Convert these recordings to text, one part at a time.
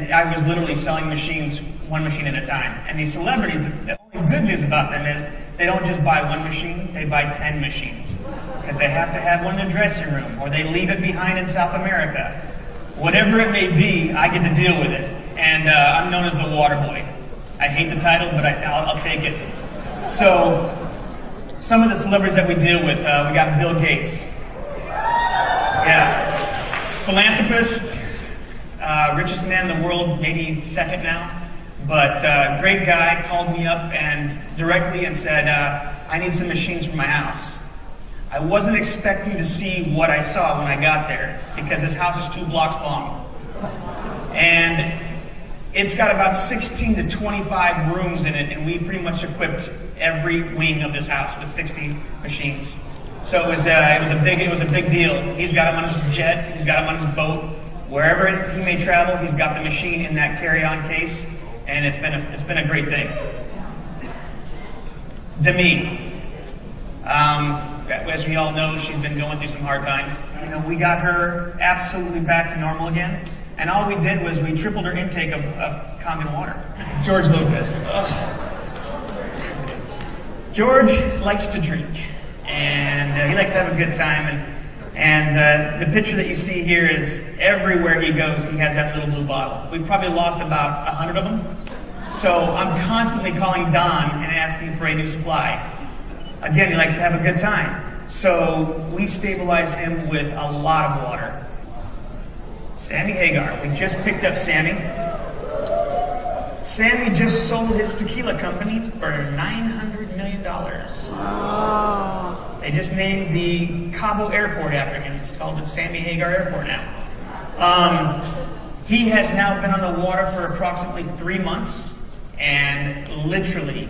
and I was literally selling machines, one machine at a time. And these celebrities, the only good news about them is they don't just buy one machine, they buy 10 machines. Because they have to have one in their dressing room, or they leave it behind in South America. Whatever it may be, I get to deal with it. And I'm known as the water boy. I hate the title, but I'll take it. So, some of the celebrities that we deal with, we got Bill Gates. Yeah. Philanthropist, richest man in the world, maybe second now. But great guy, called me up and directly and said, I need some machines for my house. I wasn't expecting to see what I saw when I got there, because this house is 2 blocks long. And it's got about 16 to 25 rooms in it, and we pretty much equipped every wing of this house with 60 machines. So it was a big deal. He's got them on his jet, he's got them on his boat. Wherever he may travel, he's got the machine in that carry-on case, and it's been a great thing. Demi. As we all know, she's been going through some hard times. You know, we got her absolutely back to normal again, and all we did was we tripled her intake of Kangen water. George Lucas. George likes to drink, and he likes to have a good time, and the picture that you see here is everywhere he goes, he has that little blue bottle. We've probably lost about 100 of them, so I'm constantly calling Don and asking for a new supply. Again, he likes to have a good time. So we stabilize him with a lot of water. Sammy Hagar. We just picked up Sammy. Sammy just sold his tequila company for $900 million. Oh. They just named the Cabo Airport after him. It's called the Sammy Hagar Airport now. He has now been on the water for approximately 3 months and literally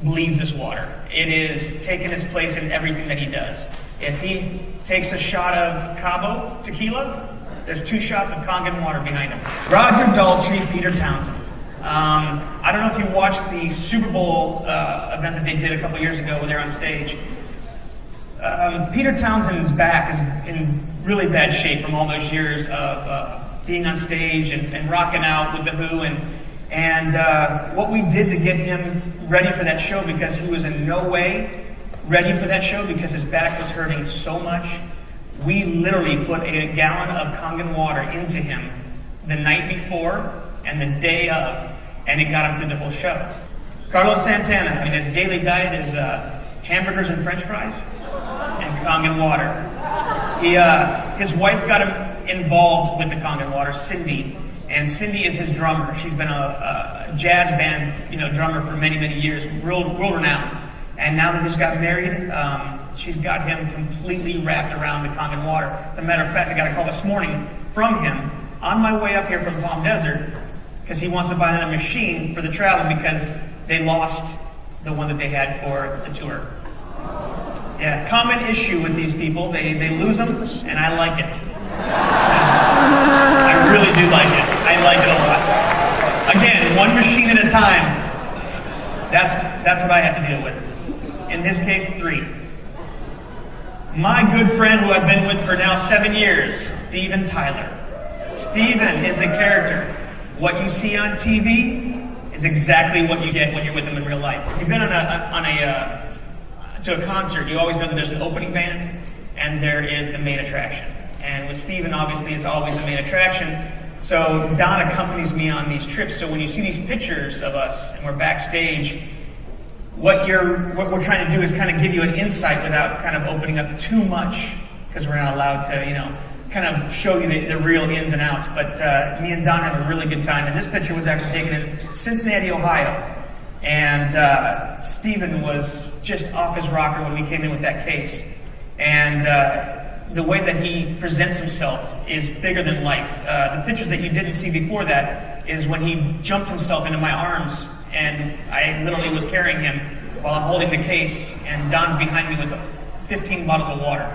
bleeds this water. It is taking its place in everything that he does. If he takes a shot of Cabo tequila, there's 2 shots of Kangen water behind him. Roger Daltrey, Peter Townsend. I don't know if you watched the Super Bowl event that they did a couple years ago when they were on stage. Peter Townsend's back is in really bad shape from all those years of being on stage and rocking out with The Who, and what we did to get him ready for that show, because he was in no way ready for that show because his back was hurting so much, we literally put a gallon of Kangen water into him the night before and the day of, and it got him through the whole show. Carlos Santana, I mean, his daily diet is hamburgers and french fries and Kangen water. His wife got him involved with the Kangen water, Cindy. And Cindy is his drummer. She's been a jazz band, drummer for many, many years, world renowned. And now they just got married, she's got him completely wrapped around the Kangen water. As a matter of fact, I got a call this morning from him on my way up here from Palm Desert, because he wants to buy another machine for the travel because they lost the one that they had for the tour. Yeah, common issue with these people, they lose them, and I like it. I really do like it. I like it a lot. Again, one machine at a time. That's what I have to deal with. In this case, 3. My good friend who I've been with for now 7 years, Steven Tyler. Steven is a character. What you see on TV is exactly what you get when you're with him in real life. If you've been to a concert, you always know that there's an opening band and there is the main attraction. And with Steven, obviously, it's always the main attraction. So Don accompanies me on these trips. So when you see these pictures of us and we're backstage, what we're trying to do is kind of give you an insight without kind of opening up too much, because we're not allowed to, kind of show you the real ins and outs. But me and Don have a really good time. And this picture was actually taken in Cincinnati, Ohio. And Steven was just off his rocker when we came in with that case. And the way that he presents himself is bigger than life. The pictures that you didn't see before that is when he jumped himself into my arms, and I literally was carrying him while I'm holding the case, and Don's behind me with 15 bottles of water.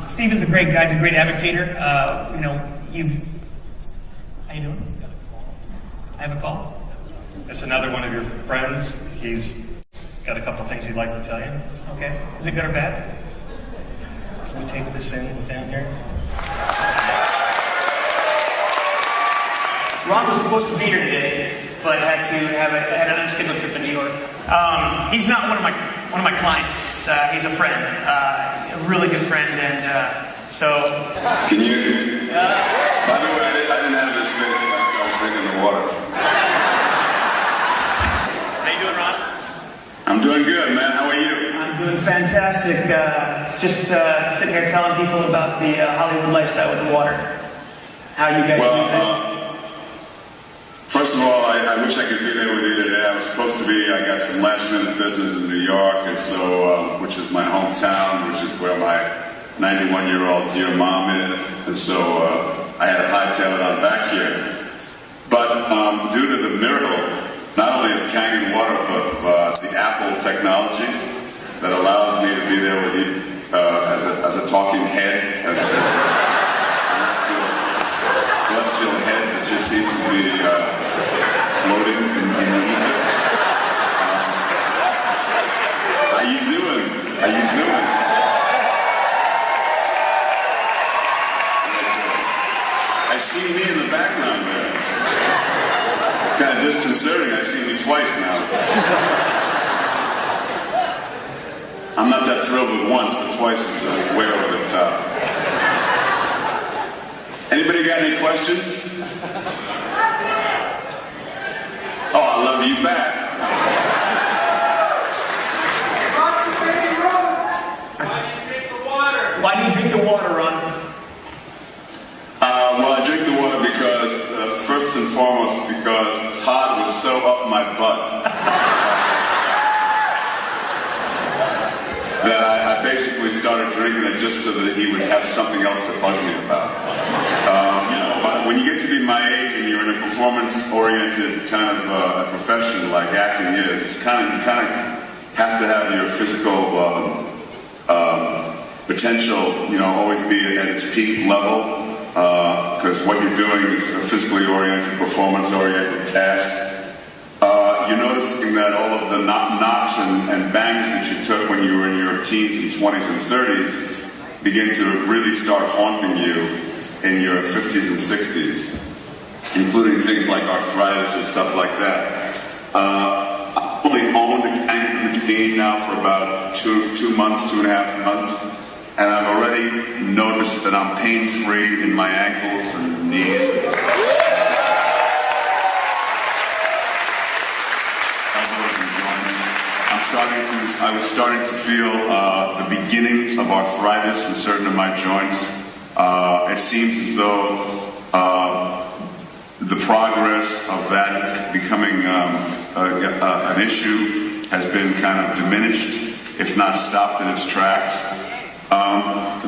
Steven's a great guy. He's a great advocator. How you doing? I have a call. It's another one of your friends. He's got a couple things he'd like to tell you. Okay. Is it good or bad? Can we tape this in down here? Ron was supposed to be here today, but had an unscheduled trip to New York. He's not one of my clients. He's a friend, a really good friend, and so. Can you? By the way, I didn't have this face when I was drinking the water. How you doing, Ron? I'm doing good, man. How are you? I'm doing fantastic. Just sitting here telling people about the Hollywood lifestyle with the water. How you guys do that? First of all, I wish I could be there with you today. I was supposed to be. I got some last-minute business in New York, and so, which is my hometown, which is where my 91-year-old dear mom is, and so I had to hightail it on back here. But due to the miracle, not only of Kangen Water, but the Apple technology that allows me to be there with you as a talking head, as a celestial head that just seems to be floating in the ether. How you doing? How you doing? I see me in the background there. Kind of disconcerting. I see me twice now. I'm not that thrilled with once, but twice is way over the top. Anybody got any questions? Oh, I love you back. Why do you drink the water, Ron? Well, I drink the water because, first and foremost, because Todd was so up my butt that I basically started drinking it just so that he would have something else to bug me about. But when you get to be my age and you're in a performance-oriented kind of profession like acting is, you kind of have to have your physical potential, always be at its peak level. Because what you're doing is a physically oriented, performance-oriented task. You're noticing that all of the knocks and bangs that you took when you were in your teens and 20s and 30s begin to really start haunting you in your 50s and 60s, including things like arthritis and stuff like that. I've only owned the Kangen machine now for about 2 months, 2.5 months. And I've already noticed that I'm pain-free in my ankles and knees. Elbows and joints. I was starting to feel the beginnings of arthritis in certain of my joints. It seems as though the progress of that becoming an issue has been kind of diminished, if not stopped in its tracks.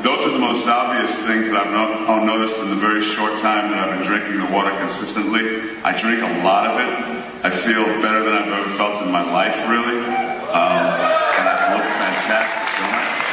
Those are the most obvious things that I've noticed in the very short time that I've been drinking the water consistently. I drink a lot of it. I feel better than I've ever felt in my life, really. And I look fantastic, don't I?